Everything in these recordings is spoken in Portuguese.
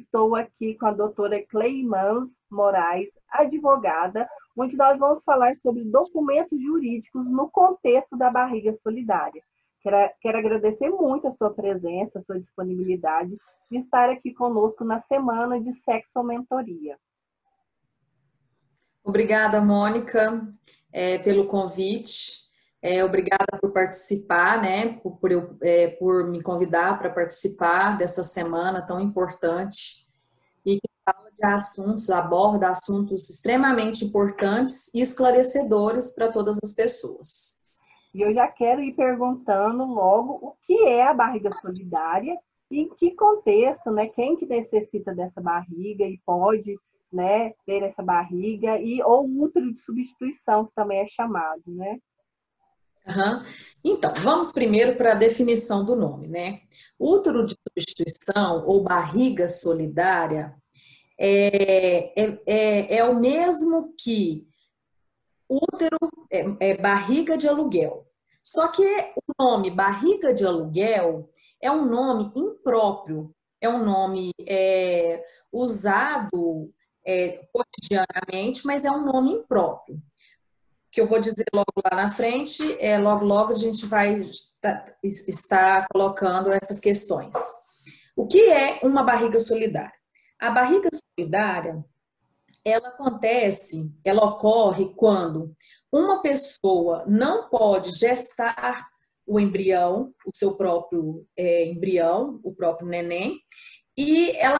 estou aqui com a doutora Cleimans Moraes, advogada, onde nós vamos falar sobre documentos jurídicos no contexto da barriga solidária. Quero agradecer muito a sua presença, a sua disponibilidade de estar aqui conosco na semana de sexomentoria. Obrigada, Mônica, pelo convite. Obrigada por participar, né? Por me convidar para participar dessa semana tão importante e que fala de assuntos, aborda assuntos extremamente importantes e esclarecedores para todas as pessoas. E eu já quero ir perguntando logo o que é a barriga solidária e em que contexto, né? Quem que necessita dessa barriga e pode, né, ter essa barriga ou útero de substituição, que também é chamado, né? Uhum. Então, vamos primeiro para a definição do nome, né? Útero de substituição ou barriga solidária é o mesmo que útero, barriga de aluguel. Só que o nome barriga de aluguel é um nome impróprio, é um nome usado cotidianamente, mas é um nome impróprio. Que eu vou dizer logo lá na frente, logo a gente vai estar colocando essas questões. O que é uma barriga solidária? A barriga solidária, ela ocorre quando uma pessoa não pode gestar o embrião, o seu próprio embrião, o próprio neném, e ela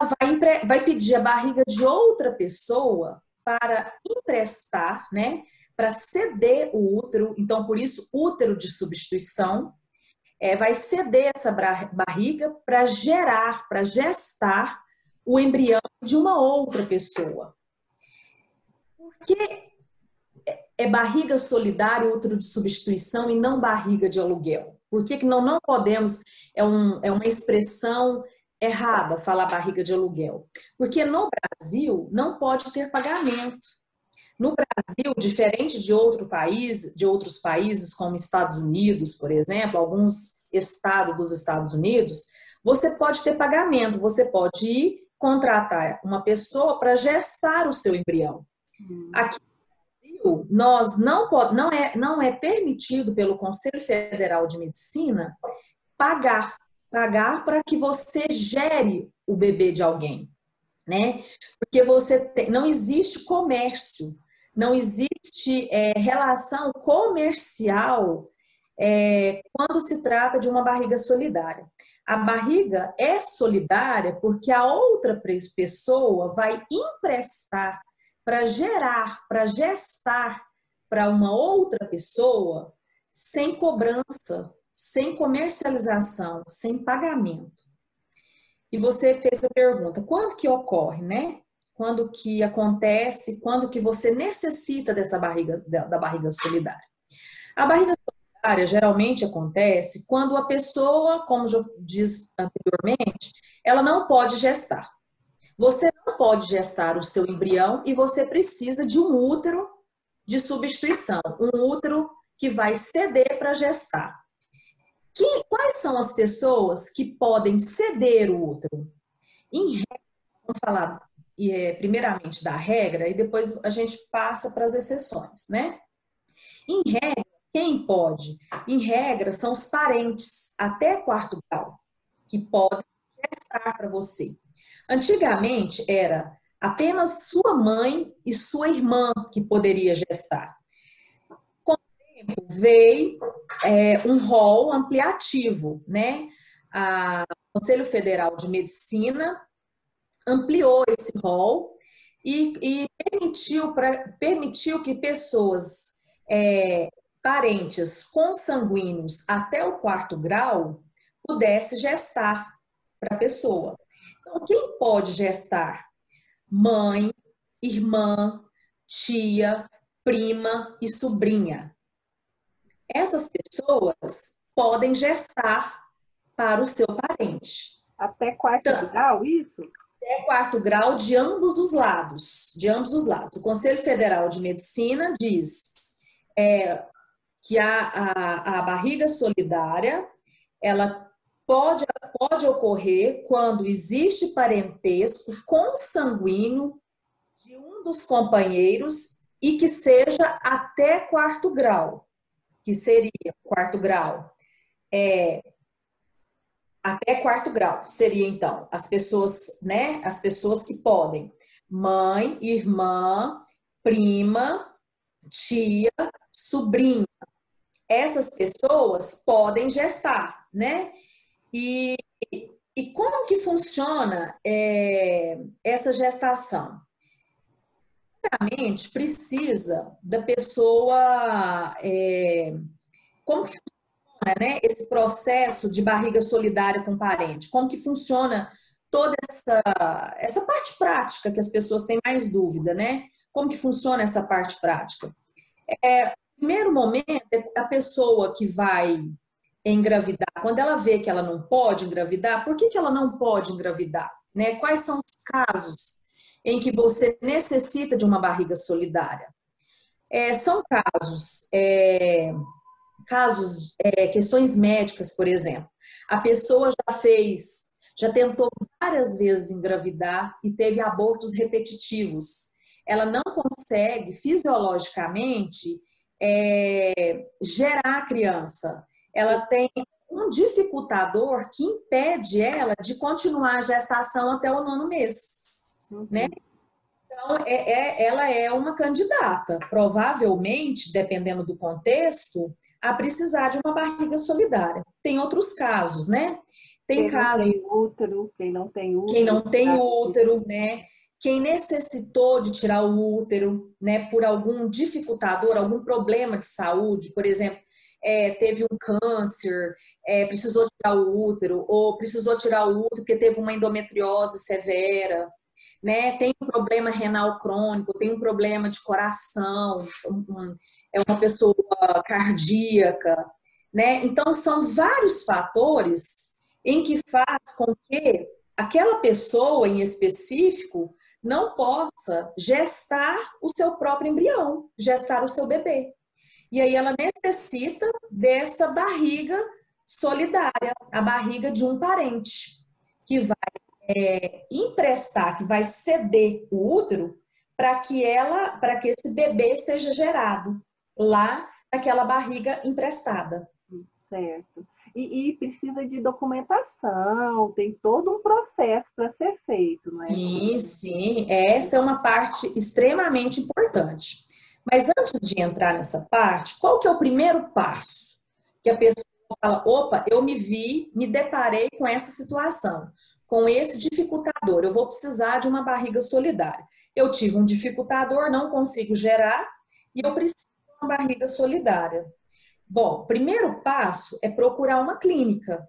vai pedir a barriga de outra pessoa para emprestar, né? Para ceder o útero, então por isso útero de substituição, vai ceder essa barriga para gestar o embrião de uma outra pessoa. Por que é barriga solidária, útero de substituição e não barriga de aluguel? Por que não podemos, é uma expressão errada falar barriga de aluguel? Porque no Brasil não pode ter pagamento. No Brasil, diferente de outros países, como Estados Unidos, por exemplo, alguns estados dos Estados Unidos, você pode ter pagamento, você pode ir contratar uma pessoa para gestar o seu embrião. Aqui no Brasil, não é permitido pelo Conselho Federal de Medicina pagar para que você gere o bebê de alguém, né? Porque não existe comércio. Não existe relação comercial quando se trata de uma barriga solidária. A barriga é solidária porque a outra pessoa vai emprestar para gestar para uma outra pessoa sem cobrança, sem comercialização, sem pagamento. E você fez a pergunta, quando que ocorre, né? Quando que acontece, quando que você necessita da barriga solidária. A barriga solidária geralmente acontece quando a pessoa, como já disse anteriormente, ela não pode gestar. Você não pode gestar o seu embrião e você precisa de um útero de substituição, um útero que vai ceder para gestar. Quais são as pessoas que podem ceder o útero? Em regra, vamos falar primeiramente da regra e depois a gente passa para as exceções, né? Em regra, quem pode? Em regra, são os parentes até 4º grau que podem gestar para você. Antigamente, era apenas sua mãe e sua irmã que poderia gestar. Com o tempo, veio um rol ampliativo, né? O Conselho Federal de Medicina ampliou esse rol e permitiu que pessoas, parentes consanguíneos até o 4º grau, pudesse gestar para a pessoa. Então, quem pode gestar? Mãe, irmã, tia, prima e sobrinha. Essas pessoas podem gestar para o seu parente. Até 4º grau, isso? Até 4º grau de ambos os lados. De ambos os lados. O Conselho Federal de Medicina diz que a barriga solidária, ela pode, pode ocorrer quando existe parentesco consanguíneo de um dos companheiros e que seja até quarto grau, que seria quarto grau. Até quarto grau seria então as pessoas, né? As pessoas que podem, mãe, irmã, prima, tia, sobrinha. Essas pessoas podem gestar, né? E, e como que funciona essa gestação? Primeiramente, precisa da pessoa. Como que funciona, né, esse processo de barriga solidária com parente? Como que funciona toda essa parte prática que as pessoas têm mais dúvida, né? Como que funciona essa parte prática? No primeiro momento, a pessoa que vai engravidar, quando ela vê que ela não pode engravidar, por que ela não pode engravidar? Né? Quais são os casos em que você necessita de uma barriga solidária? São questões médicas, por exemplo. A pessoa já tentou várias vezes engravidar e teve abortos repetitivos. Ela não consegue, fisiologicamente, gerar a criança. Ela tem um dificultador que impede ela de continuar a gestação até o 9º mês, né? Então, ela é uma candidata, provavelmente, dependendo do contexto, a precisar de uma barriga solidária. Tem outros casos, né? Tem casos... Quem não tem útero, quem não tem útero, né? Quem necessitou de tirar o útero, né, por algum dificultador, algum problema de saúde, por exemplo, teve um câncer, precisou tirar o útero, ou precisou tirar o útero porque teve uma endometriose severa, né? Tem um problema renal crônico, tem um problema de coração, é uma pessoa cardíaca, né? Então, são vários fatores em que faz com que aquela pessoa em específico não possa gestar o seu próprio embrião, gestar o seu bebê. E aí ela necessita dessa barriga solidária, a barriga de um parente, que vai emprestar, que vai ceder o útero para que esse bebê seja gerado lá naquela barriga emprestada. Certo. E precisa de documentação, tem todo um processo para ser feito, não é? Sim, sim. Essa é uma parte extremamente importante. Mas antes de entrar nessa parte, qual que é o primeiro passo? Que a pessoa fala, opa, eu me deparei com essa situação, com esse dificultador, eu vou precisar de uma barriga solidária. Eu tive um dificultador, não consigo gerar, e eu preciso de uma barriga solidária. Bom, primeiro passo é procurar uma clínica.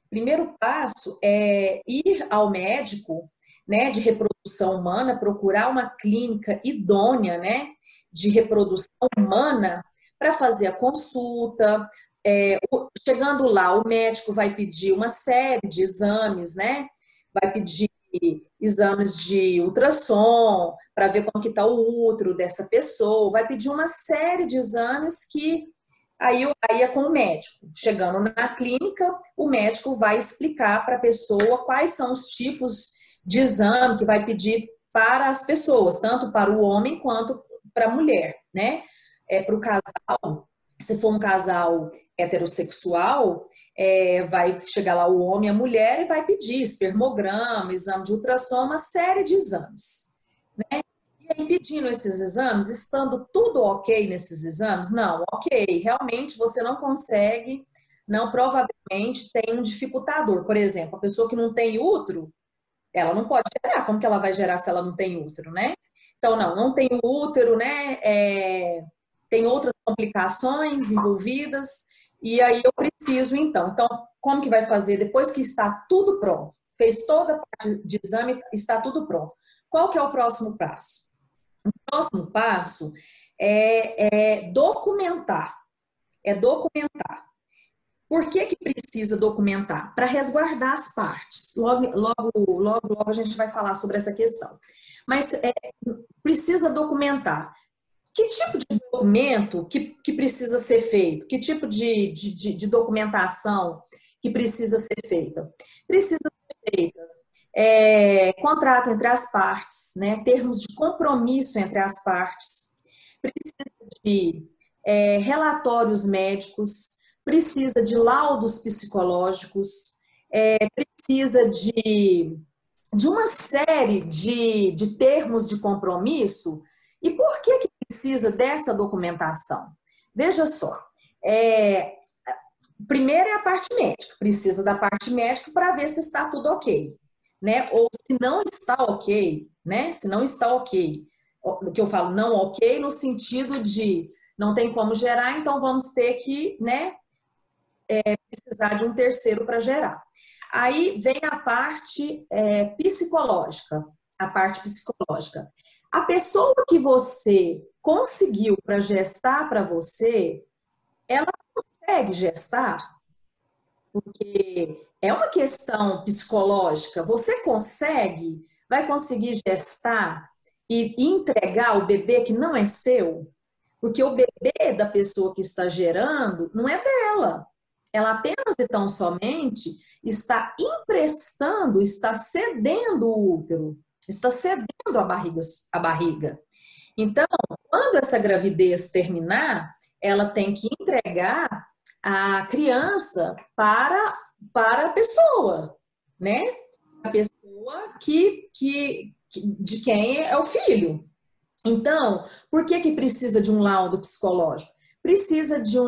Primeiro passo é ir ao médico, né, de reprodução humana, procurar uma clínica idônea, né, de reprodução humana para fazer a consulta. Chegando lá, o médico vai pedir uma série de exames, né, vai pedir exames de ultrassom para ver como que está o útero dessa pessoa, vai pedir uma série de exames que aí é com o médico. Chegando na clínica, o médico vai explicar para a pessoa quais são os tipos de exame que vai pedir para as pessoas, tanto para o homem quanto para a mulher, né? Para o casal, se for um casal heterossexual, vai chegar lá o homem e a mulher e vai pedir espermograma, exame de ultrassom, uma série de exames, né? E aí, pedindo esses exames, estando tudo ok nesses exames? Não, ok, realmente você não consegue, não, provavelmente tem um dificultador. Por exemplo, a pessoa que não tem útero, ela não pode gerar. Como que ela vai gerar se ela não tem útero, né? Então, não tem útero, né? Tem outras complicações envolvidas, e aí eu preciso, então, como que vai fazer depois que está tudo pronto? Fez toda a parte de exame, está tudo pronto. Qual que é o próximo passo? O próximo passo é documentar. É documentar. Por que precisa documentar? Para resguardar as partes. Logo a gente vai falar sobre essa questão. Mas precisa documentar. Que tipo de documento que precisa ser feito? Que tipo de documentação que precisa ser feita? Precisa ser feita contrato entre as partes, né? Termos de compromisso entre as partes, precisa de relatórios médicos, precisa de laudos psicológicos, precisa de uma série de termos de compromisso. E por que precisa dessa documentação? Veja só, primeiro é a parte médica, precisa da parte médica para ver se está tudo ok, né? Ou se não está ok, né? Se não está ok, o que eu falo não ok no sentido de não tem como gerar, então vamos ter que, né, precisar de um terceiro para gerar. Aí vem a parte psicológica, a parte psicológica. A pessoa que você conseguiu para gestar para você, ela consegue gestar? Porque é uma questão psicológica. Você vai conseguir gestar e entregar o bebê que não é seu? Porque o bebê da pessoa que está gerando não é dela. Ela apenas e tão somente está emprestando, está cedendo o útero, está cedendo a barriga. Então, quando essa gravidez terminar, ela tem que entregar a criança para a pessoa, né? A pessoa de quem é o filho. Então, por que precisa de um laudo psicológico? Precisa de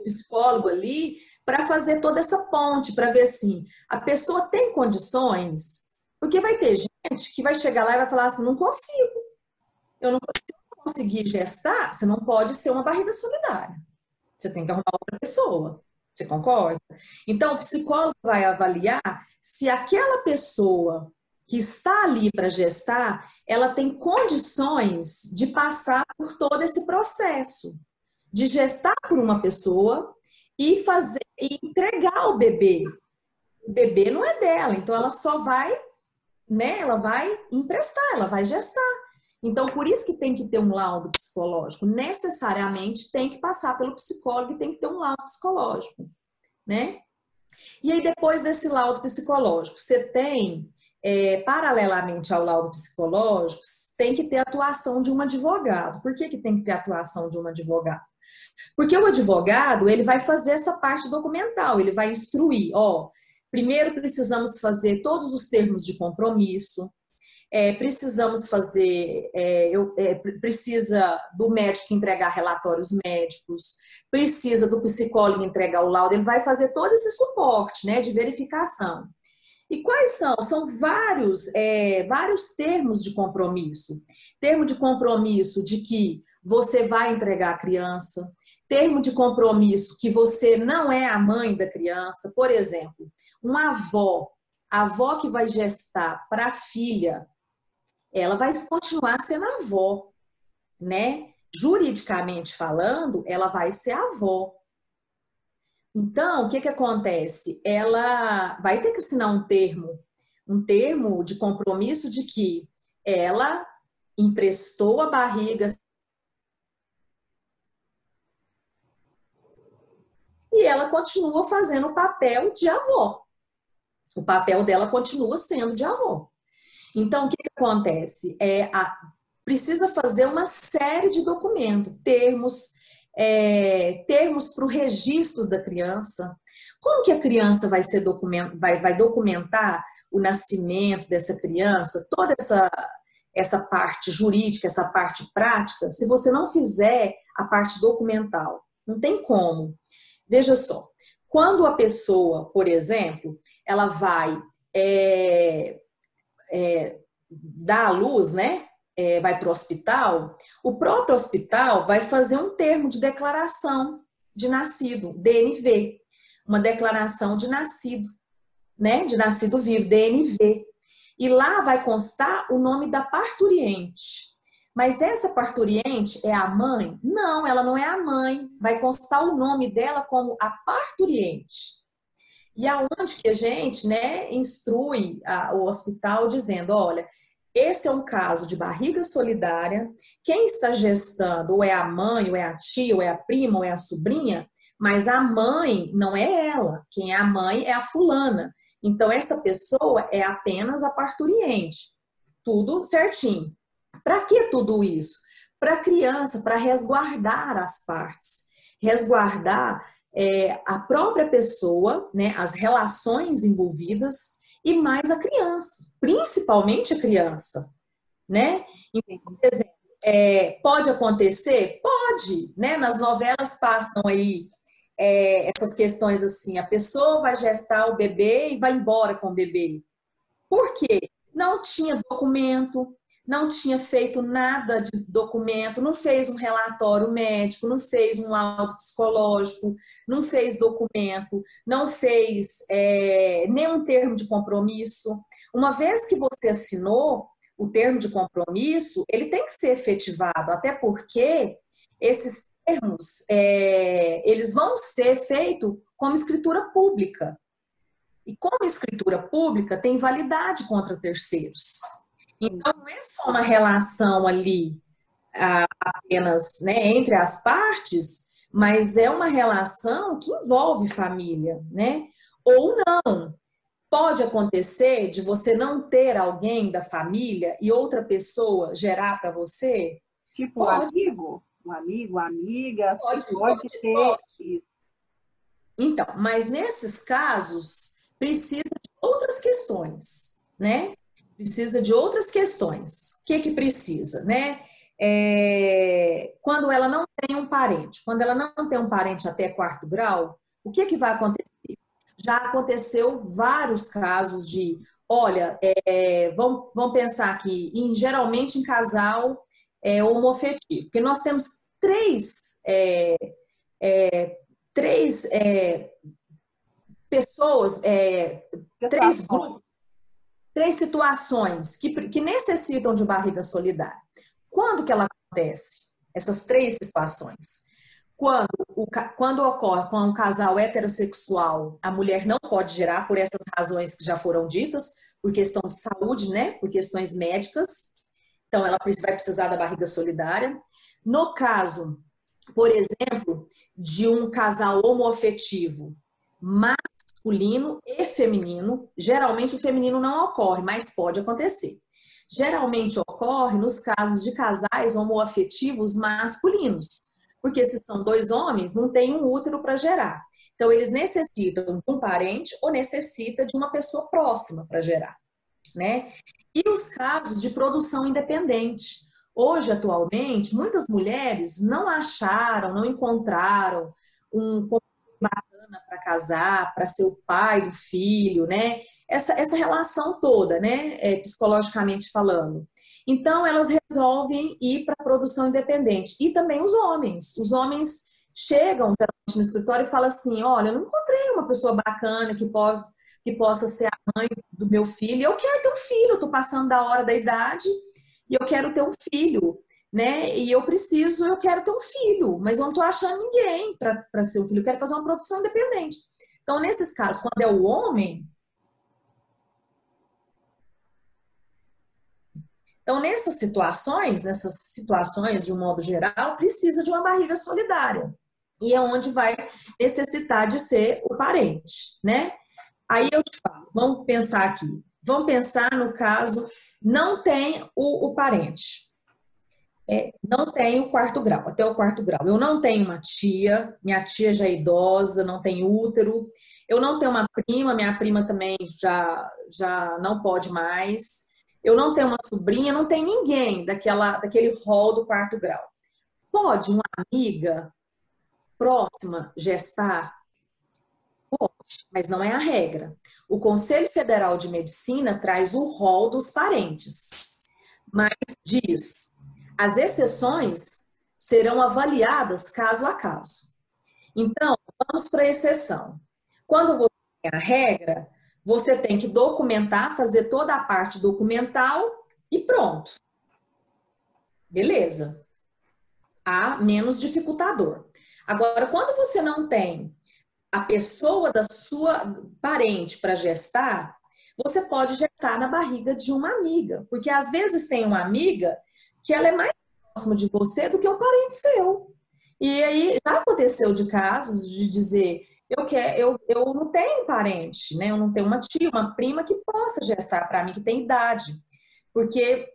psicólogo ali para fazer toda essa ponte, para ver assim, a pessoa tem condições, porque vai ter gente que vai chegar lá e vai falar assim, não consigo, eu não conseguir gestar, você não pode ser uma barriga solidária. Você tem que arrumar outra pessoa. Você concorda? Então, o psicólogo vai avaliar se aquela pessoa que está ali para gestar, ela tem condições de passar por todo esse processo, de gestar por uma pessoa e entregar o bebê. O bebê não é dela, então ela só vai, né? Ela vai emprestar, ela vai gestar. Então, por isso que tem que ter um laudo psicológico. Necessariamente tem que passar pelo psicólogo e tem que ter um laudo psicológico, né? E aí, depois desse laudo psicológico, você tem, paralelamente ao laudo psicológico, tem que ter a atuação de um advogado. Por que tem que ter a atuação de um advogado? Porque o advogado, ele vai fazer essa parte documental, ele vai instruir, primeiro precisamos fazer todos os termos de compromisso, precisamos fazer, precisa do médico entregar relatórios médicos, precisa do psicólogo entregar o laudo, ele vai fazer todo esse suporte, né, de verificação. E quais são? São vários termos de compromisso. Termo de compromisso de que você vai entregar a criança, termo de compromisso que você não é a mãe da criança. Por exemplo, uma avó, a avó que vai gestar para a filha, ela vai continuar sendo avó, né? Juridicamente falando, ela vai ser avó. Então, o que acontece? Ela vai ter que assinar um termo de compromisso de que ela emprestou a barriga e ela continua fazendo o papel de avó. O papel dela continua sendo de avó. Então, o que acontece? Precisa fazer uma série de documentos, termos para o registro da criança. Como que a criança vai documentar o nascimento dessa criança, toda essa parte jurídica, essa parte prática, se você não fizer a parte documental? Não tem como. Veja só, quando a pessoa, por exemplo, ela vai dar à luz, né? Vai para o hospital, o próprio hospital vai fazer um termo de declaração de nascido, DNV, uma declaração de nascido, né? De nascido vivo, DNV. E lá vai constar o nome da parturiente. Mas essa parturiente é a mãe? Não, ela não é a mãe. Vai constar o nome dela como a parturiente. E aonde que a gente, né, instrui o hospital dizendo, olha, esse é um caso de barriga solidária. Quem está gestando ou é a mãe, ou é a tia, ou é a prima, ou é a sobrinha, mas a mãe não é ela. Quem é a mãe é a fulana. Então, essa pessoa é apenas a parturiente. Tudo certinho. Para que tudo isso? Para a criança, para resguardar as partes. Resguardar a própria pessoa, né, as relações envolvidas e mais a criança, principalmente a criança, né? Então, por exemplo, pode acontecer? Pode, né? Nas novelas passam aí essas questões assim, a pessoa vai gestar o bebê e vai embora com o bebê. Por quê? Não tinha documento, não tinha feito nada de documento, não fez um relatório médico, não fez um laudo psicológico, não fez documento, não fez nenhum termo de compromisso. Uma vez que você assinou o termo de compromisso, ele tem que ser efetivado, até porque esses termos, eles vão ser feitos como escritura pública. E como escritura pública, tem validade contra terceiros. Então, não é só uma relação ali apenas, né, entre as partes, mas é uma relação que envolve família, né? Ou não. Pode acontecer de você não ter alguém da família e outra pessoa gerar para você? Tipo Pode, um amigo, uma amiga, pode, pode pode, ter pode. isso. Então, mas nesses casos, precisa de outras questões, né? Precisa de outras questões. O que que precisa, né? Quando ela não tem um parente, quando ela não tem um parente até quarto grau, o que que vai acontecer? Já aconteceu vários casos de, olha, vamos pensar aqui, geralmente em casal homoafetivo, porque nós temos três pessoas, três grupos, três situações que necessitam de barriga solidária. Quando que ela acontece? Essas três situações. Quando ocorre com um casal heterossexual, a mulher não pode gerar por essas razões que já foram ditas, por questão de saúde, né? Por questões médicas. Então, ela vai precisar da barriga solidária. No caso, por exemplo, de um casal homoafetivo masculino e feminino, geralmente o feminino não ocorre, mas pode acontecer. Geralmente ocorre nos casos de casais homoafetivos masculinos, porque se são dois homens, não tem um útero para gerar. Então, eles necessitam de um parente ou necessita de uma pessoa próxima para gerar, né? E os casos de produção independente. Hoje, atualmente, muitas mulheres não acharam, não encontraram um bacana para casar, para ser o pai do filho, né? Essa relação toda, né? Psicologicamente falando. Então, elas resolvem ir para a produção independente. E também os homens. Os homens chegam geralmente no escritório e falam assim: olha, eu não encontrei uma pessoa bacana que possa ser a mãe do meu filho. Eu quero ter um filho, eu estou passando da hora da idade e eu quero ter um filho, né? E eu quero ter um filho, mas eu não estou achando ninguém para ser um filho. Eu quero fazer uma produção independente. Então, nesses casos, quando é o homem. Então, nessas situações, de um modo geral, precisa de uma barriga solidária. E é onde vai necessitar de ser o parente, né? Aí eu te falo, vamos pensar aqui. Vamos pensar no caso, não tem o parente. Não tem o quarto grau, até o quarto grau. Eu não tenho uma tia, minha tia já é idosa, não tem útero. Eu não tenho uma prima, minha prima também já não pode mais. Eu não tenho uma sobrinha, não tem ninguém daquele rol do quarto grau. Pode uma amiga próxima gestar? Pode, mas não é a regra. O Conselho Federal de Medicina traz o rol dos parentes, mas diz: as exceções serão avaliadas caso a caso. Então, vamos para a exceção. Quando você tem a regra, você tem que documentar, fazer toda a parte documental e pronto. Beleza. Há menos dificultador. Agora, quando você não tem a pessoa da sua parente para gestar, você pode gestar na barriga de uma amiga, porque às vezes tem uma amiga que ela é mais próxima de você do que um parente seu. E aí já aconteceu de casos de dizer, eu não tenho parente, né? Eu não tenho uma tia, uma prima que possa gestar para mim, que tem idade. Porque,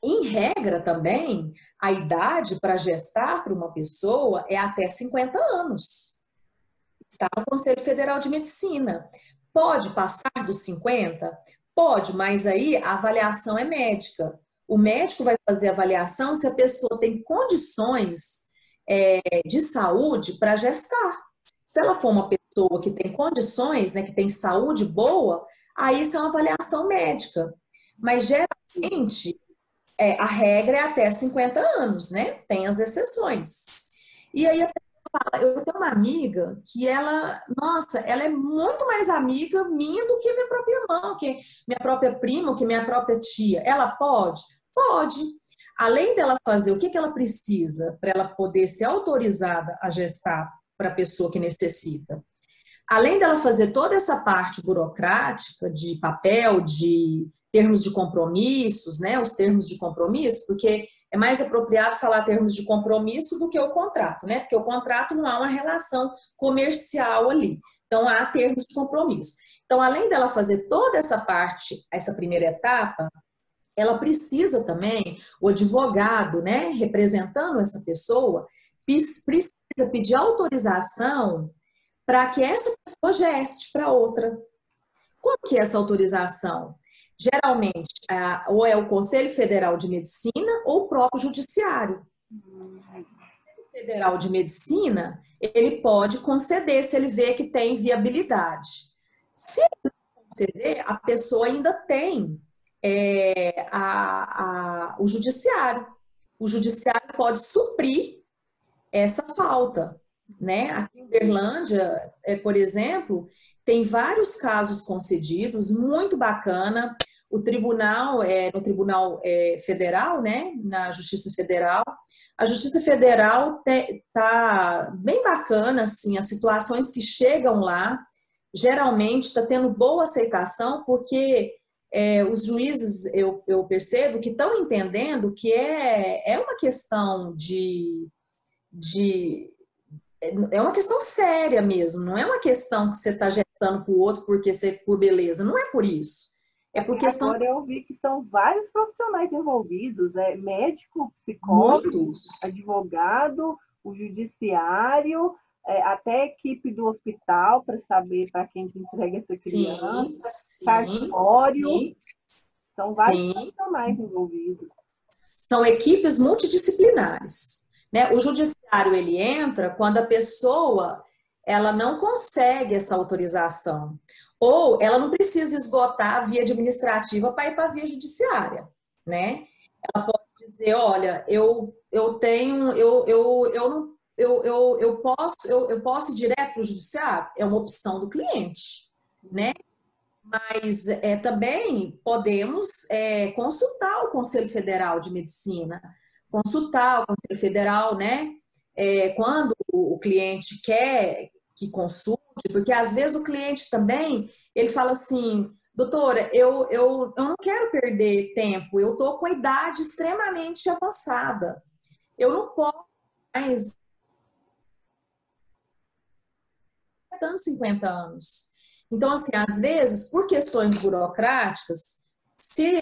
em regra também, a idade para gestar para uma pessoa é até 50 anos. Está no Conselho Federal de Medicina. Pode passar dos 50? Pode, mas aí a avaliação é médica. O médico vai fazer a avaliação se a pessoa tem condições de saúde para gestar. Se ela for uma pessoa que tem condições, né, que tem saúde boa, aí isso é uma avaliação médica. Mas geralmente a regra é até 50 anos, né? Tem as exceções. E aí a pessoa fala, eu tenho uma amiga que ela, nossa, ela é muito mais amiga minha do que minha própria irmã, que minha própria prima, que minha própria tia. Ela pode? Pode. Além dela fazer o que ela precisa para ela poder ser autorizada a gestar para a pessoa que necessita, além dela fazer toda essa parte burocrática de papel, de termos de compromissos, né, os termos de compromisso, porque é mais apropriado falar termos de compromisso do que o contrato, né, porque o contrato não há uma relação comercial ali, então há termos de compromisso. Então, além dela fazer toda essa parte, essa primeira etapa, ela precisa também, o advogado, né, representando essa pessoa, precisa pedir autorização para que essa pessoa geste para outra. Qual que é essa autorização? Geralmente, ou é o Conselho Federal de Medicina ou o próprio Judiciário. O Conselho Federal de Medicina, ele pode conceder se ele vê que tem viabilidade. Se ele não conceder, a pessoa ainda tem o Judiciário. O Judiciário pode suprir essa falta. Né? Aqui em Uberlândia, por exemplo, tem vários casos concedidos, muito bacana. O tribunal, no Tribunal Federal, né? Na Justiça Federal, a Justiça Federal tá bem bacana, assim, as situações que chegam lá, geralmente está tendo boa aceitação, porque os juízes, eu percebo que estão entendendo que é uma questão é uma questão séria mesmo, não é uma questão que você está gestando para o outro por beleza, não é por isso. É por questão. Agora eu vi que são vários profissionais envolvidos, médico, psicólogo, Muitos. Advogado, o judiciário, até a equipe do hospital para saber para quem que entrega essa criança, cartório, são vários profissionais envolvidos. São equipes multidisciplinares. Né? O judiciário ele entra quando a pessoa ela não consegue essa autorização ou ela não precisa esgotar a via administrativa para ir para a via judiciária, né? Ela pode dizer, olha, eu posso ir direto para o judiciário, é uma opção do cliente, né? Mas também podemos consultar o Conselho Federal de Medicina, consultar o Conselho Federal, né? Quando o cliente quer que consulte, porque às vezes o cliente também, ele fala assim, doutora, eu não quero perder tempo, eu estou com a idade extremamente avançada, eu não posso mais 50 anos. Então, assim, às vezes, por questões burocráticas, se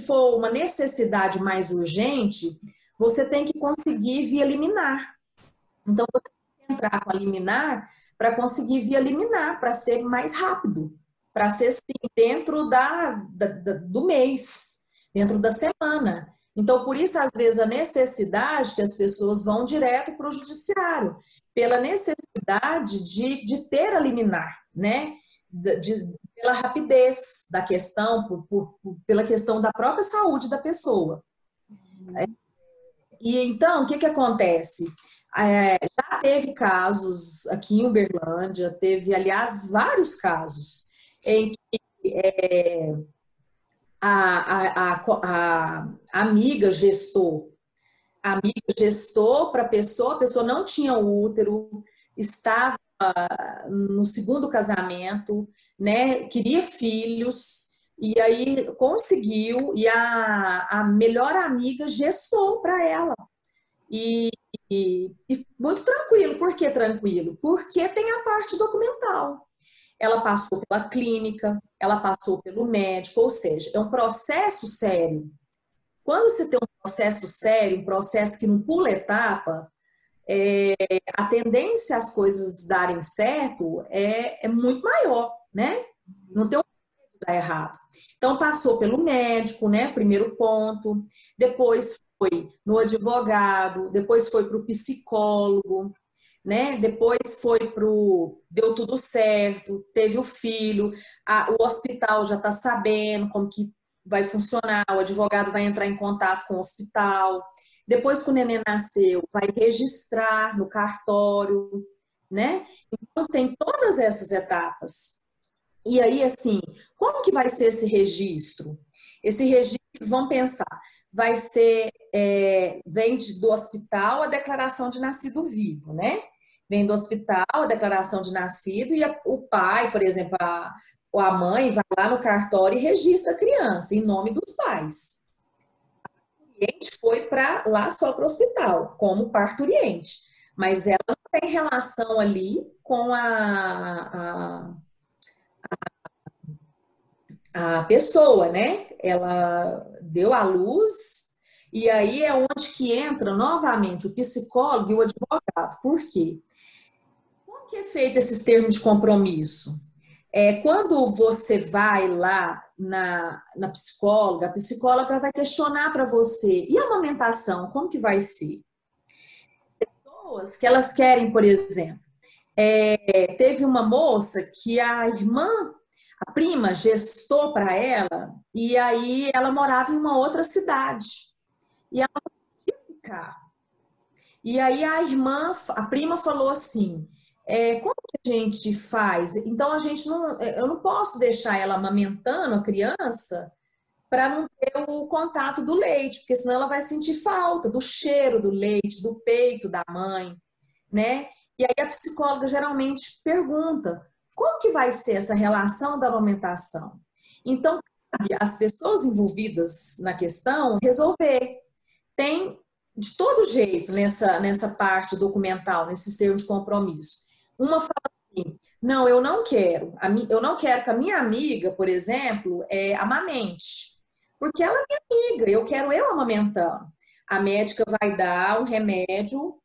for uma necessidade mais urgente, você tem que conseguir via liminar. Então, você tem que entrar com a liminar para conseguir via liminar, para ser mais rápido, para ser assim, dentro do mês, dentro da semana. Então, por isso, às vezes, a necessidade que as pessoas vão direto para o judiciário, pela necessidade de ter a liminar, né? Pela rapidez da questão, pela questão da própria saúde da pessoa. E então, o que acontece? Já teve casos aqui em Uberlândia, teve, aliás, vários casos em que a amiga gestou. A amiga gestou para a pessoa não tinha útero, estava no segundo casamento, né? Queria filhos, e aí conseguiu, e a melhor amiga gestou para ela. E, e muito tranquilo. Por que tranquilo? Porque tem a parte documental. Ela passou pela clínica, ela passou pelo médico, ou seja, é um processo sério. Quando você tem um processo sério, um processo que não pula etapa, a tendência às coisas darem certo é muito maior, né? Não tem um que dar errado. Então, passou pelo médico, né? Primeiro ponto. Depois foi no advogado, depois foi para o psicólogo, né? Depois foi pro deu tudo certo, teve o filho, o hospital já está sabendo como que vai funcionar, o advogado vai entrar em contato com o hospital. Depois que o neném nasceu, vai registrar no cartório, né? Então tem todas essas etapas. E aí, assim, como que vai ser esse registro? Esse registro, vamos pensar, vai ser, vem do hospital a declaração de nascido vivo, né? Vem do hospital a declaração de nascido e o pai, por exemplo, a mãe vai lá no cartório e registra a criança em nome dos pais. A cliente foi para lá só para o hospital, como parturiente, mas ela não tem relação ali com a pessoa, né? Ela deu à luz e aí é onde que entra novamente o psicólogo e o advogado. Por quê? Como que é feito esses termos de compromisso? Quando você vai lá na psicóloga, a psicóloga vai questionar para você, e a amamentação, como que vai ser? Pessoas que elas querem, por exemplo, teve uma moça que a irmã, a prima, gestou para ela, e aí ela morava em uma outra cidade. E ela não podia ficar. E aí a irmã, a prima falou assim: como que a gente faz? Então a gente não, eu não posso deixar ela amamentando a criança para não ter o contato do leite, porque senão ela vai sentir falta do cheiro do leite, do peito da mãe, né? E aí a psicóloga geralmente pergunta: como que vai ser essa relação da amamentação? Então, as pessoas envolvidas na questão resolver. Tem de todo jeito nessa parte documental, nesses termos de compromisso. Uma fala assim: não, eu não quero que a minha amiga, por exemplo, amamente, porque ela é minha amiga, eu quero eu amamentando. A médica vai dar um remédio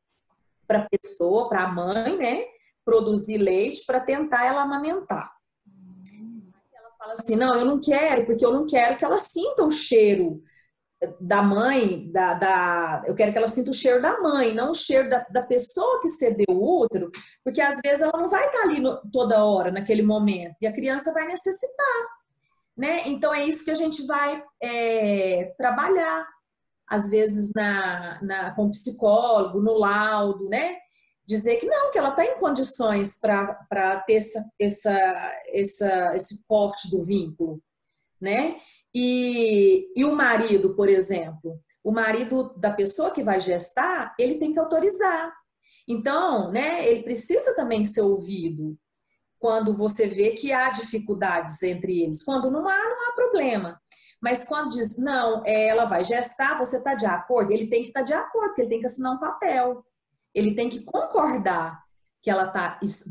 para a pessoa, para a mãe, né, produzir leite para tentar ela amamentar. Ela fala assim: não, eu não quero, porque eu não quero que ela sinta o cheiro da mãe, eu quero que ela sinta o cheiro da mãe, não o cheiro da pessoa que cedeu o útero, porque às vezes ela não vai estar ali toda hora, naquele momento, e a criança vai necessitar, né? Então é isso que a gente vai trabalhar, às vezes com o psicólogo, no laudo, né? Dizer que não, que ela está em condições para ter esse corte do vínculo, né? E o marido, por exemplo, o marido da pessoa que vai gestar, ele tem que autorizar. Então, né, ele precisa também ser ouvido quando você vê que há dificuldades entre eles. Quando não há problema. Mas quando diz, não, ela vai gestar, você está de acordo? Ele tem que estar de acordo, porque ele tem que assinar um papel. Ele tem que concordar que ela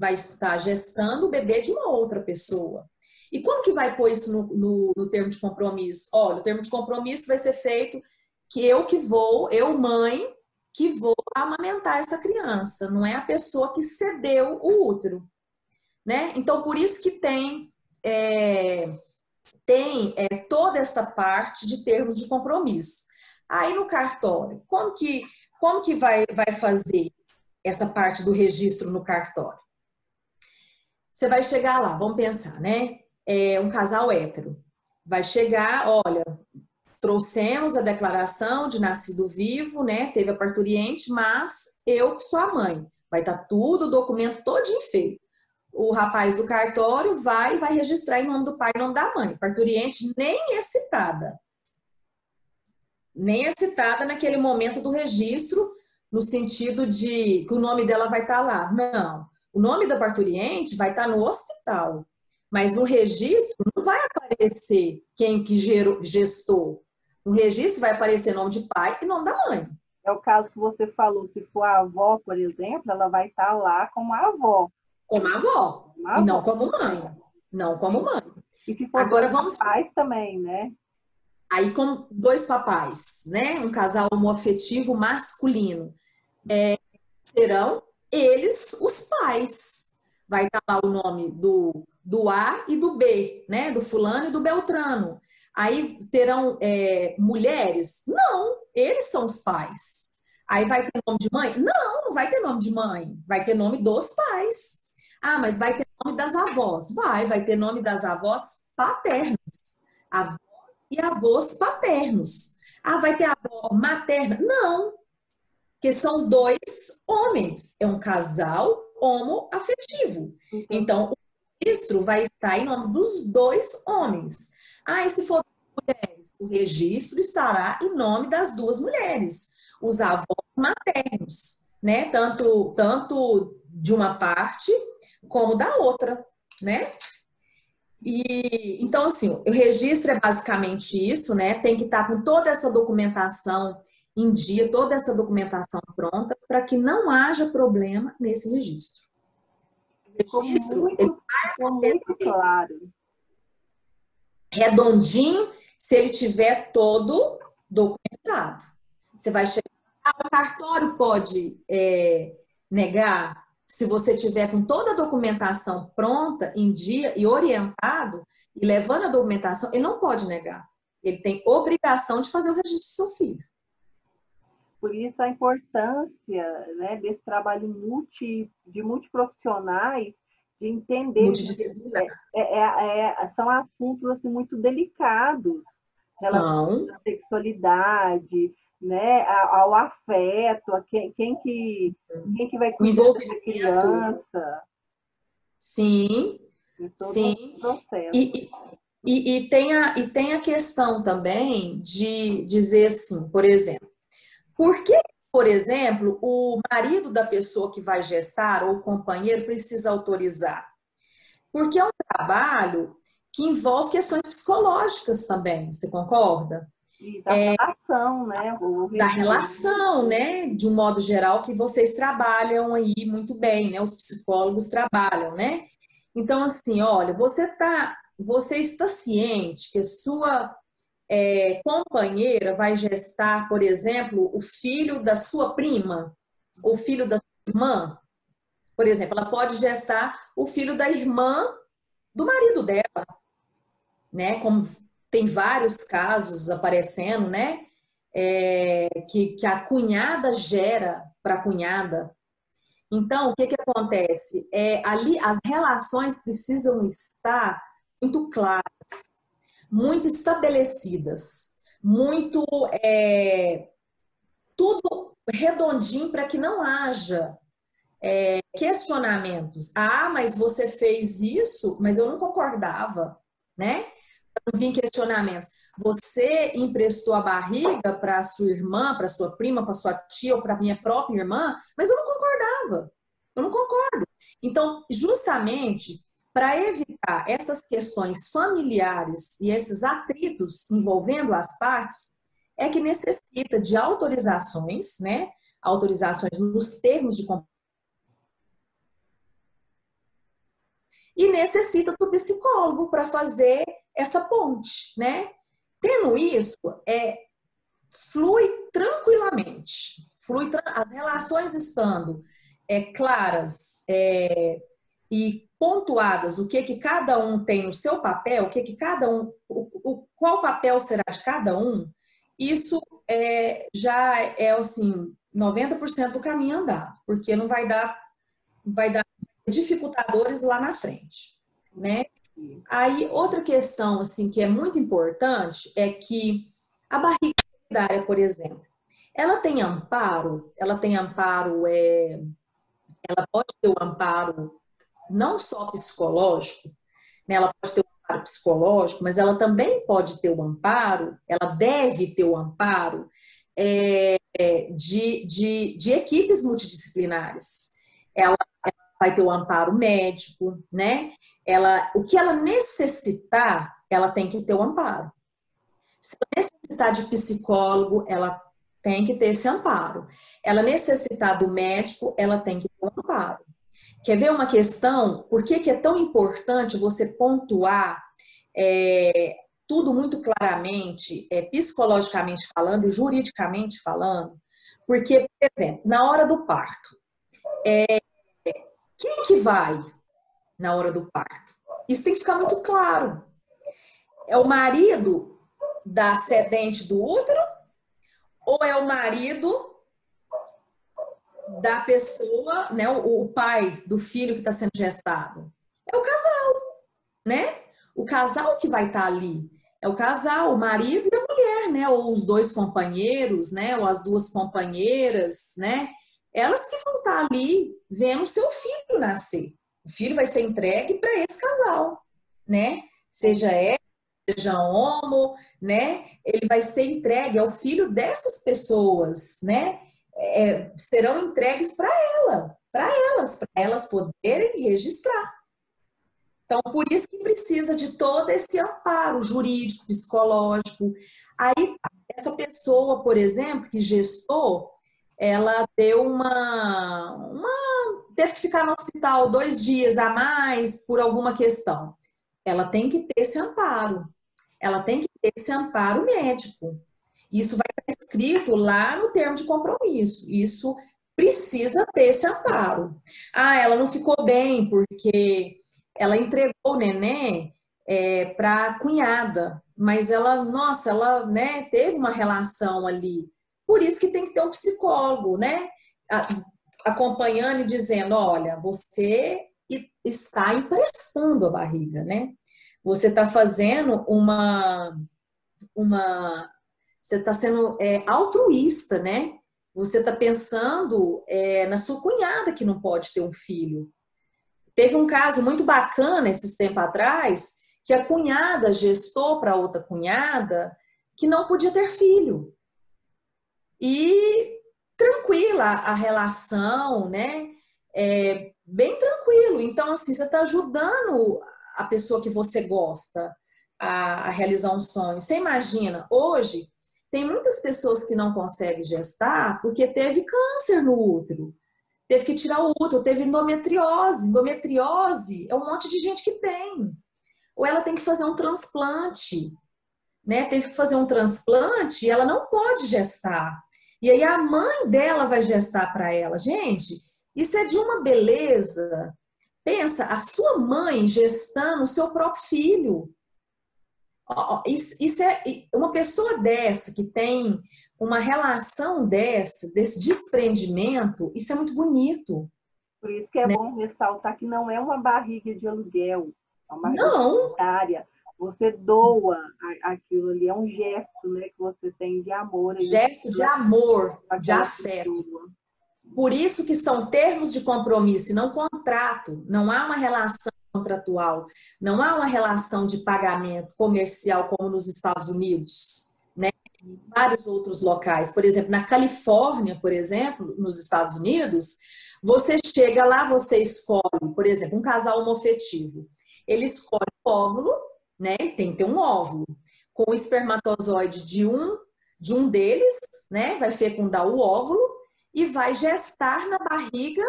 vai estar gestando o bebê de uma outra pessoa. E como que vai pôr isso no termo de compromisso? Olha, o termo de compromisso vai ser feito que eu, mãe, que vou amamentar essa criança, não é a pessoa que cedeu o útero, né? Então, por isso que tem toda essa parte de termos de compromisso. Aí no cartório, como que vai fazer essa parte do registro no cartório? Você vai chegar lá, vamos pensar, né? Um casal hétero. Vai chegar, olha, trouxemos a declaração de nascido vivo, né? Teve a parturiente, mas eu que sou a mãe. Vai estar tudo, o documento todinho feito. O rapaz do cartório vai registrar em nome do pai e em nome da mãe. Parturiente nem é citada. Nem é citada naquele momento do registro, no sentido de que o nome dela vai estar lá. Não. o nome da parturiente vai estar no hospital, mas no registro não vai aparecer quem que gestou. No registro vai aparecer nome de pai e nome da mãe. É o caso que você falou, se for a avó, por exemplo, ela vai estar lá como a avó. Como avó, Como a e avó. não como mãe. Não como mãe. E se for Agora dois vamos... pais também, né? Aí com dois papais, né? Um casal homoafetivo masculino. Serão eles os pais. Vai estar lá o nome do A e do B, né? Do fulano e do Beltrano. Aí terão mulheres? Não, eles são os pais. Aí vai ter nome de mãe? Não, não vai ter nome de mãe. Vai ter nome dos pais. Ah, mas vai ter nome das avós? Vai ter nome das avós paternas. Avós e avós paternos. Ah, vai ter avó materna? Não, que são dois homens. É um casal homoafetivo. Então, o registro vai estar em nome dos dois homens. Ah, e se for mulheres, o registro estará em nome das duas mulheres, os avós maternos, né? Tanto de uma parte como da outra, né? E então, assim, o registro é basicamente isso, né? Tem que estar com toda essa documentação em dia, toda essa documentação pronta, para que não haja problema nesse registro. O registro Ficou muito claro. Redondinho, se ele tiver todo documentado. Você vai chegar, o cartório pode negar, se você tiver com toda a documentação pronta, em dia e orientado, e levando a documentação, ele não pode negar. Ele tem obrigação de fazer o registro do seu filho. Por isso a importância, né, desse trabalho de multiprofissionais, de entender Multidisciplinar. são assuntos assim, muito delicados relacionados à sexualidade, né, ao afeto, a quem que vai cuidar da criança. Sim, sim. E tem a questão também de dizer assim, por exemplo, por que, por exemplo, o marido da pessoa que vai gestar ou o companheiro precisa autorizar? Porque é um trabalho que envolve questões psicológicas também, você concorda? E da relação, né? Da relação, né? De um modo geral, que vocês trabalham aí muito bem, né? Os psicólogos trabalham, né? Então, assim, olha, você está ciente que a sua companheira vai gestar, por exemplo, o filho da sua prima, ou filho da sua irmã? Por exemplo, ela pode gestar o filho da irmã do marido dela, né? Como tem vários casos aparecendo, né? Que a cunhada gera para a cunhada. Então, o que acontece? Ali as relações precisam estar muito claras, muito estabelecidas, muito tudo redondinho para que não haja questionamentos. Ah, mas você fez isso, mas eu não concordava, né? Não vim questionamentos. Você emprestou a barriga para sua irmã, para sua prima, para sua tia ou para minha própria irmã, mas eu não concordava. Eu não concordo. Então, justamente para evitar essas questões familiares e esses atritos envolvendo as partes, é que necessita de autorizações, né? Autorizações nos termos de e necessita do psicólogo para fazer essa ponte, né? Tendo isso, flui tranquilamente. As relações estando claras e pontuadas, o que cada um tem no seu papel, o que cada um, qual papel será de cada um, isso já é assim 90% do caminho andado, porque não vai dar dificultadores lá na frente, né? Aí, outra questão, assim, que é muito importante é que a barriga solidária, por exemplo, ela tem amparo, ela pode ter o amparo não só psicológico, né? Ela pode ter o amparo psicológico, mas ela também pode ter o amparo, ela deve ter o amparo de equipes multidisciplinares. Ela vai ter o amparo médico, né? O que ela necessitar, ela tem que ter o amparo. Se ela necessitar de psicólogo, ela tem que ter esse amparo. Ela necessitar do médico, ela tem que ter o amparo. Quer ver uma questão? Por que que é tão importante você pontuar tudo muito claramente, psicologicamente falando e juridicamente falando? Porque, por exemplo, na hora do parto, quem que vai na hora do parto? Isso tem que ficar muito claro. É o marido da cedente do útero ou é o marido da pessoa, né, o pai do filho que está sendo gestado? É o casal, né? O casal que vai estar ali. É o casal, o marido e a mulher, né? Ou os dois companheiros, né? Ou as duas companheiras, né? Elas que vão estar ali vendo o seu filho nascer. O filho vai ser entregue para esse casal, né? Seja seja homo, né? Ele vai ser entregue ao filho dessas pessoas, né? Serão entregues para elas poderem registrar. Então, por isso que precisa de todo esse amparo jurídico, psicológico. Aí, essa pessoa, por exemplo, que gestou, ela deu teve que ficar no hospital 2 dias a mais por alguma questão. Ela tem que ter esse amparo. Ela tem que ter esse amparo médico. Isso vai estar escrito lá no termo de compromisso. Isso precisa ter esse amparo. Ah, ela não ficou bem porque ela entregou o neném para a cunhada, mas nossa, ela, né, teve uma relação ali. Por isso que tem que ter um psicólogo, né, acompanhando e dizendo, olha, você está emprestando a barriga, né? Você está fazendo você está sendo altruísta, né? Você está pensando na sua cunhada que não pode ter um filho. Teve um caso muito bacana esses tempos atrás, que a cunhada gestou para outra cunhada que não podia ter filho. E tranquila a relação, né? Bem tranquilo. Então, assim, você está ajudando a pessoa que você gosta a realizar um sonho. Você imagina, hoje, tem muitas pessoas que não conseguem gestar porque teve câncer no útero. Teve que tirar o útero, teve endometriose. Endometriose é um monte de gente que tem. Ou ela tem que fazer um transplante, né? Teve que fazer um transplante e ela não pode gestar. E aí a mãe dela vai gestar para ela. Gente, isso é de uma beleza. Pensa, a sua mãe gestando o seu próprio filho. Isso é uma pessoa dessa que tem uma relação desse desprendimento, isso é muito bonito. Por isso que é, né, bom ressaltar que não é uma barriga de aluguel, é uma barriga não solidária. Você doa aquilo ali, é um gesto, né, que você tem de amor. Gesto de amor, de afeto. Pessoa. Por isso que são termos de compromisso e não contrato. Não há uma relação contratual, não há uma relação de pagamento comercial como nos Estados Unidos, né? Em vários outros locais. Por exemplo, na Califórnia, por exemplo, nos Estados Unidos, você chega lá, você escolhe, por exemplo, um casal homoafetivo. Ele escolhe o óvulo, né? Tem que ter um óvulo com o espermatozoide de um deles, né? Vai fecundar o óvulo e vai gestar na barriga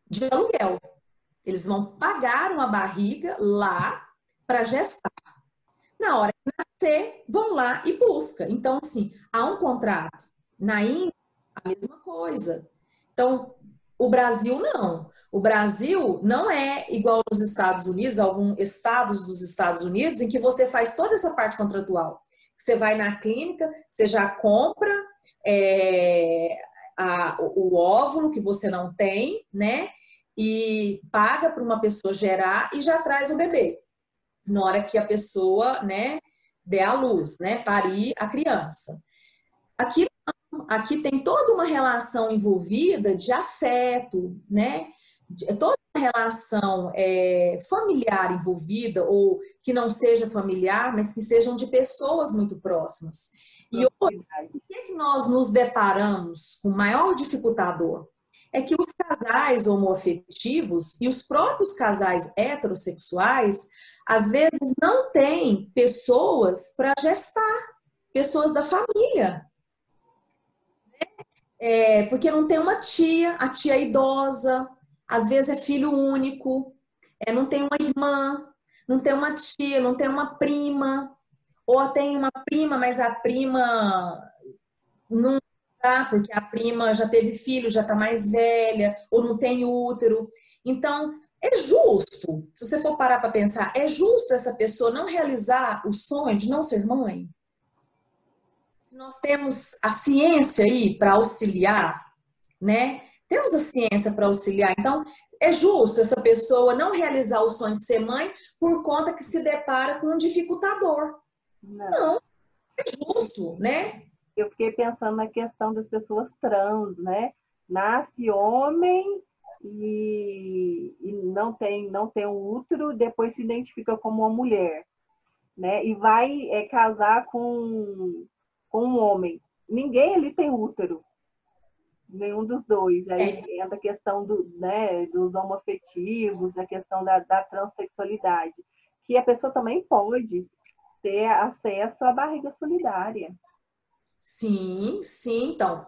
de aluguel. Eles vão pagar uma barriga lá para gestar. Na hora de nascer, vão lá e buscam. Então, assim, há um contrato. Na Índia, a mesma coisa. Então, o Brasil não. O Brasil não é igual aos Estados Unidos, alguns estados dos Estados Unidos, em que você faz toda essa parte contratual. Você vai na clínica, você já compra o óvulo que você não tem, né? E paga para uma pessoa gerar e já traz o bebê. Na hora que a pessoa, né, der à luz, né, parir a criança. Aqui tem toda uma relação envolvida de afeto, né? Toda uma relação familiar envolvida, ou que não seja familiar, mas que sejam de pessoas muito próximas. E hoje, o que nós nos deparamos com o maior dificultador? é que os casais homoafetivos e os próprios casais heterossexuais, às vezes não têm pessoas para gestar, pessoas da família. Porque não tem uma tia, a tia é idosa, às vezes é filho único, não tem uma irmã, não tem uma tia, não tem uma prima, ou tem uma prima, mas a prima não dá, porque a prima já teve filho, já está mais velha, ou não tem útero. Então, é justo, se você for parar para pensar, é justo essa pessoa não realizar o sonho de não ser mãe? Nós temos a ciência aí para auxiliar, né? Temos a ciência para auxiliar. Então, é justo essa pessoa não realizar o sonho de ser mãe por conta que se depara com um dificultador. Não, é justo, né? Eu fiquei pensando na questão das pessoas trans, né? Nasce homem e não tem um útero, depois se identifica como uma mulher, né? E vai casar com um homem. Ninguém ali tem útero, nenhum dos dois. Aí entra a questão né, dos homoafetivos, a questão da transexualidade, que a pessoa também pode ter acesso à barriga solidária. Sim, sim. Então,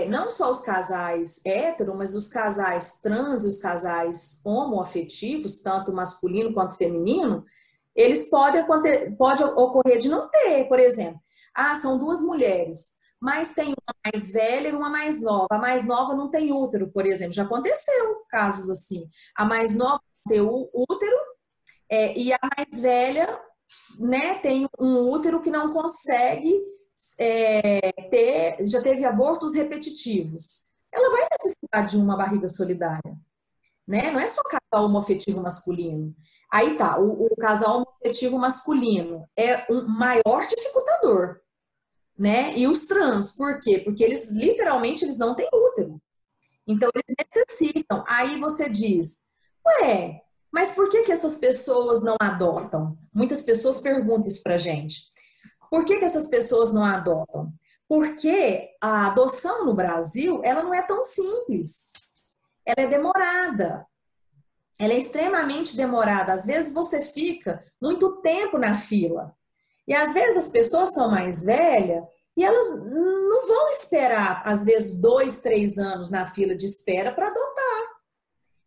não só os casais hétero, mas os casais trans e os casais homoafetivos, tanto masculino quanto feminino, eles pode ocorrer de não ter, por exemplo. São duas mulheres, mas tem uma mais velha e uma mais nova. A mais nova não tem útero, por exemplo. Já aconteceu casos assim. A mais nova tem útero, e a mais velha, né, tem um útero que não consegue já teve abortos repetitivos. Ela vai necessitar de uma barriga solidária, né? Não é só casal homoafetivo masculino. Aí tá, o casal homoafetivo masculino é um maior dificultador, né? E os trans, por quê? Porque eles literalmente eles não têm útero. Então eles necessitam. Aí você diz, ué, mas por que essas pessoas não adotam? Muitas pessoas perguntam isso pra gente. Por que essas pessoas não adotam? Porque a adoção no Brasil, ela não é tão simples. Ela é demorada. Ela é extremamente demorada. Às vezes você fica muito tempo na fila. E às vezes as pessoas são mais velhas e elas não vão esperar, às vezes, 2, 3 anos na fila de espera para adotar.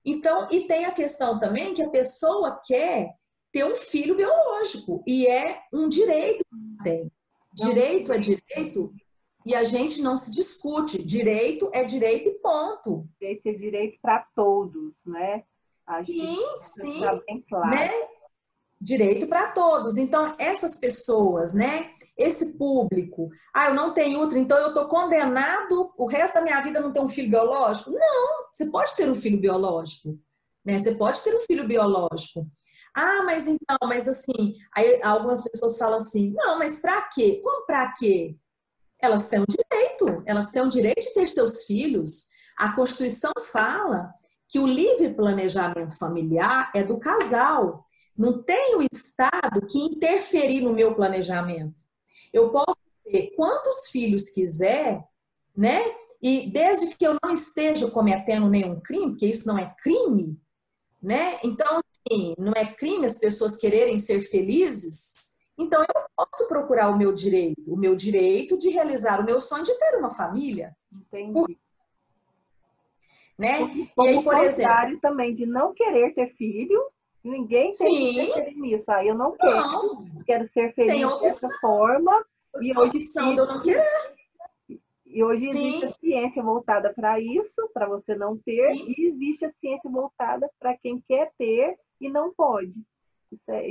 Então, e tem a questão também que a pessoa quer ter um filho biológico e é um direito que tem. Direito é direito e a gente não se discute. Direito é direito e ponto. Direito é direito para todos, né? Acho sim, tá bem claro. Né? Direito para todos. Então, essas pessoas, né? Esse público, eu não tenho útero, então eu tô condenado o resto da minha vida a não ter um filho biológico? Não, você pode ter um filho biológico, né? Você pode ter um filho biológico. Mas então, mas assim, aí algumas pessoas falam assim, não, mas para quê? Como para quê? Elas têm o direito de ter seus filhos. A Constituição fala que o livre planejamento familiar é do casal. Não tem o Estado que interferir no meu planejamento. Eu posso ter quantos filhos quiser, né? E desde que eu não esteja cometendo nenhum crime, porque isso não é crime, né? Então, assim, não é crime as pessoas quererem ser felizes. Então, eu posso procurar o meu direito de realizar o meu sonho de ter uma família. Entendi. Né? E aí, por exemplo, também de não querer ter filho, ninguém tem que ter nisso. Eu não quero ser feliz dessa forma. E hoje existe a ciência voltada para isso, para você não ter, e existe a ciência voltada para quem quer ter e não pode.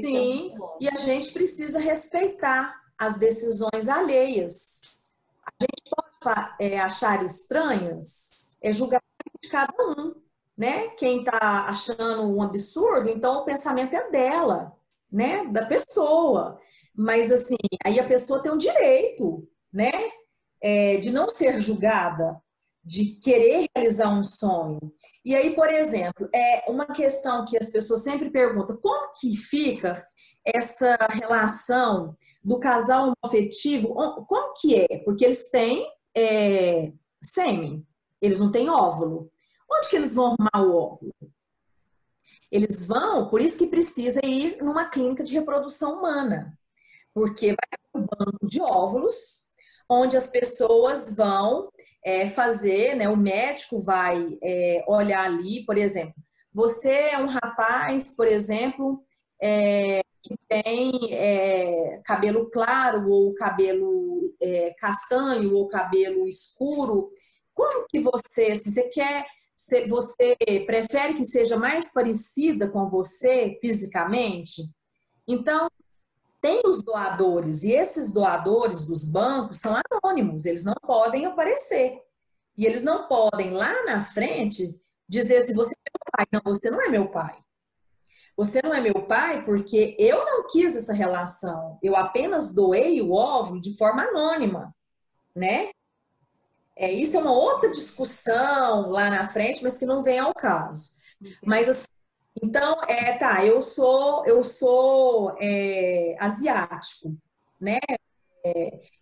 Sim, e a gente precisa respeitar as decisões alheias. A gente pode achar estranhas, julgar de cada um, né? Quem está achando um absurdo, então o pensamento é dela, né? Da pessoa. Mas assim, aí a pessoa tem o direito, né? De não ser julgada, de querer realizar um sonho. E aí, por exemplo, uma questão que as pessoas sempre perguntam, como que fica essa relação do casal homoafetivo? Como que é? Porque eles têm sêmen, eles não têm óvulo. Onde que eles vão arrumar o óvulo? Eles vão, por isso que precisa ir numa clínica de reprodução humana, porque vai ter um banco de óvulos, onde as pessoas vão fazer, né? O médico vai olhar ali, por exemplo, você é um rapaz, por exemplo, que tem cabelo claro ou cabelo castanho ou cabelo escuro. Como que você, se você quer, se você prefere que seja mais parecida com você fisicamente? Então, tem os doadores, e esses doadores dos bancos são anônimos, eles não podem aparecer. E eles não podem, lá na frente, dizer assim, você é meu pai. Não, você não é meu pai. Você não é meu pai porque eu não quis essa relação. Eu apenas doei o óvulo de forma anônima, né? Isso é uma outra discussão lá na frente, mas que não vem ao caso. Mas assim, então, tá, eu sou asiático, né?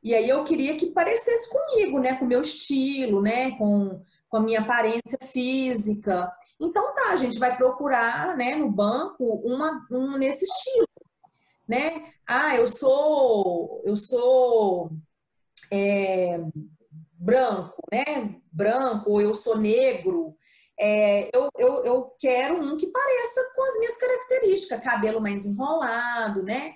E aí eu queria que parecesse comigo, né? Com o meu estilo, né? Com a minha aparência física. Então tá, a gente vai procurar, né, no banco um nesse estilo, né? Ah, eu sou branco, né? Branco, ou eu sou negro. Eu quero um que pareça com as minhas características, cabelo mais enrolado, né?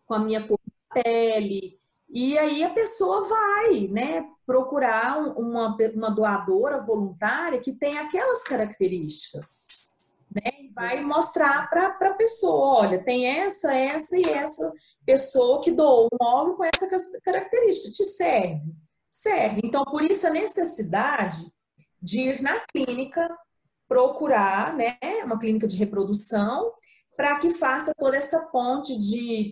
Com a minha cor de pele. E aí a pessoa vai, né, procurar uma doadora voluntária que tem aquelas características, né? E vai mostrar para a pessoa, olha, tem essa e essa pessoa que doou um óvulo com essa característica, te serve? Serve. Então, por isso a necessidade de ir na clínica procurar, né, uma clínica de reprodução, para que faça toda essa ponte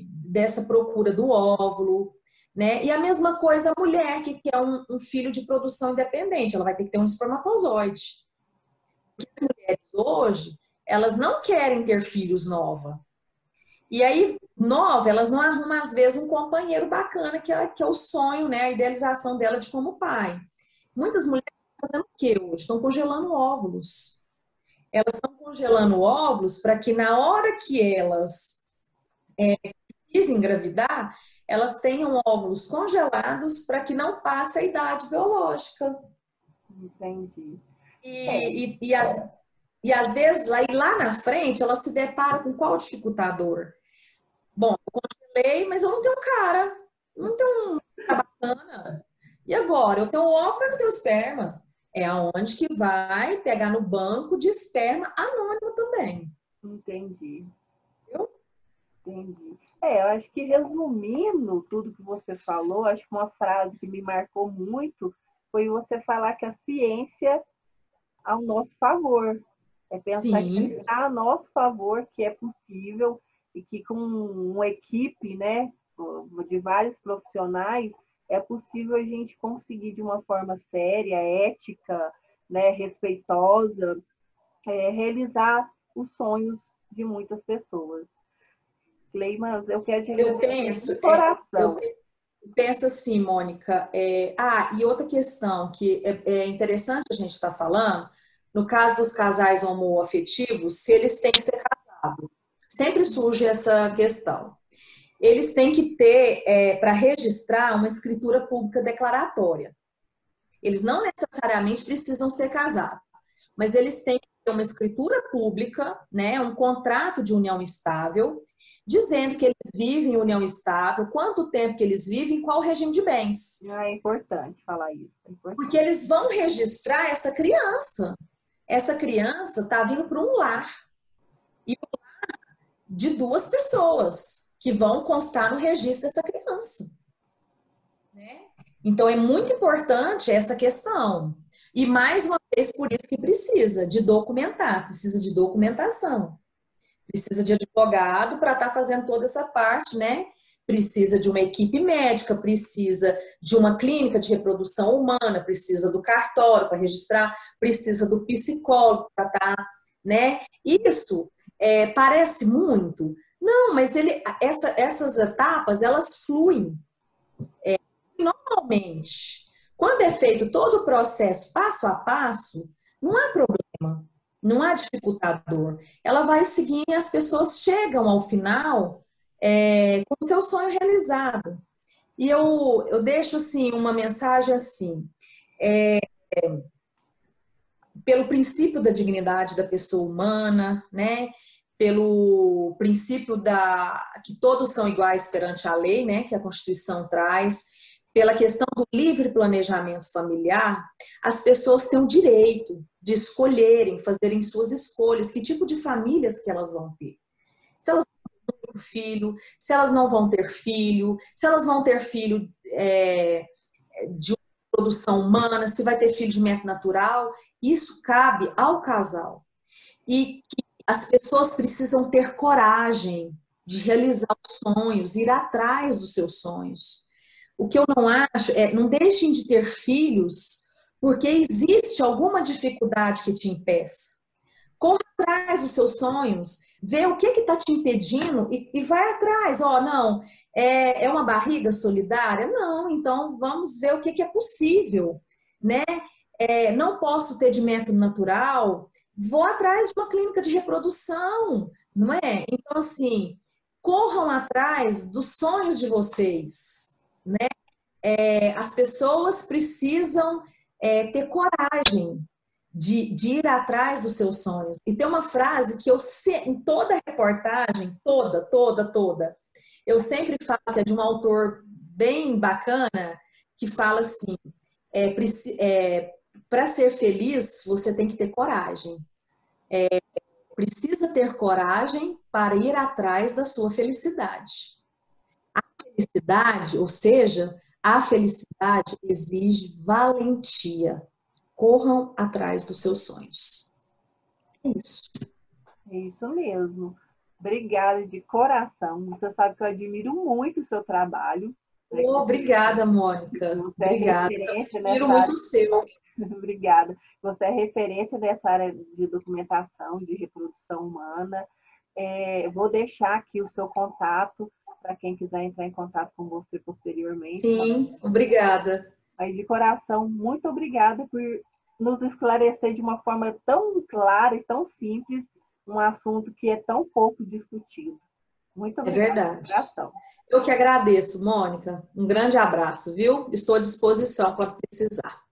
dessa procura do óvulo, né? E a mesma coisa a mulher que quer um filho de produção independente, ela vai ter que ter um espermatozoide. Porque as mulheres hoje, elas não querem ter filhos nova. E aí, nova, elas não arrumam, às vezes, um companheiro bacana, que é o sonho, né? A idealização dela de como pai. Muitas mulheres estão fazendo o quê hoje? Estão congelando óvulos. Elas estão congelando óvulos para que na hora que elas precisem engravidar, elas tenham óvulos congelados para que não passe a idade biológica. Entendi. E às vezes, lá na frente, ela se depara com qual dificultador? Bom, eu congelei, mas eu não tenho cara. Não tenho um cara bacana. E agora? Eu tenho óvulo, mas não tenho esperma. É aonde que vai pegar no banco de esperma anônimo também. Entendi. Viu? Entendi. Eu acho que resumindo tudo que você falou, acho que uma frase que me marcou muito foi você falar que a ciência ao nosso favor. É pensar que Sim, está a nosso favor, que é possível e que com uma equipe, né, de vários profissionais, é possível a gente conseguir de uma forma séria, ética, né, respeitosa, realizar os sonhos de muitas pessoas. Cleimans, eu quero te eu agradecer penso, de coração. eu penso assim, Mônica. E outra questão que é interessante a gente estar falando, no caso dos casais homoafetivos, se eles têm que ser casados. Sempre surge essa questão. Eles têm que ter, para registrar, uma escritura pública declaratória. Eles não necessariamente precisam ser casados, mas eles têm que ter uma escritura pública, né, um contrato de união estável, dizendo que eles vivem em união estável, quanto tempo que eles vivem, qual o regime de bens. É importante falar isso. É importante. Porque eles vão registrar essa criança. Essa criança está vindo para um lar. E um lar de duas pessoas que vão constar no registro dessa criança. Né? Então, é muito importante essa questão. E, mais uma vez, por isso que precisa de documentar, precisa de documentação. Precisa de advogado para estar fazendo toda essa parte, né? Precisa de uma equipe médica, precisa de uma clínica de reprodução humana, precisa do cartório para registrar, precisa do psicólogo para estar, né? Isso parece muito. Não, mas essas etapas, elas fluem. Normalmente, quando é feito todo o processo passo a passo, não há problema. não há dificultador. Ela vai seguir e as pessoas chegam ao final com o seu sonho realizado. E eu deixo assim uma mensagem assim, pelo princípio da dignidade da pessoa humana, né? Pelo princípio que todos são iguais perante a lei, né? Que a Constituição traz, pela questão do livre planejamento familiar, as pessoas têm o direito de escolherem, fazerem suas escolhas, que tipo de famílias que elas vão ter. Se elas vão ter filho, se elas não vão ter filho, se elas vão ter filho de produção humana, se vai ter filho de método natural, isso cabe ao casal. E que as pessoas precisam ter coragem de realizar os sonhos, ir atrás dos seus sonhos. O que eu não acho não deixem de ter filhos porque existe alguma dificuldade que te impeça. Corra atrás dos seus sonhos, vê o que está te impedindo e vai atrás. Não, é uma barriga solidária? Não, então vamos ver o que é possível, né? Não posso ter de método natural, vou atrás de uma clínica de reprodução, não é? Então, assim, corram atrás dos sonhos de vocês, né? As pessoas precisam ter coragem de ir atrás dos seus sonhos. E tem uma frase que eu em toda reportagem, toda, eu sempre falo que é de um autor bem bacana, que fala assim, para ser feliz, você tem que ter coragem. Precisa ter coragem para ir atrás da sua felicidade. A felicidade, ou seja, a felicidade exige valentia. Corram atrás dos seus sonhos. É isso. É isso mesmo. Obrigada de coração. Você sabe que eu admiro muito o seu trabalho. Obrigada, Mônica. Você Obrigada. é referência Admiro nessa muito área. o seu. Obrigada. Você é referência nessa área de documentação, de reprodução humana. Vou deixar aqui o seu contato para quem quiser entrar em contato com você posteriormente. Sim, obrigada. Mas de coração, muito obrigada por nos esclarecer de uma forma tão clara e tão simples um assunto que é tão pouco discutido. Muito obrigada. É verdade. De coração. Eu que agradeço, Mônica. Um grande abraço, viu? Estou à disposição quando precisar.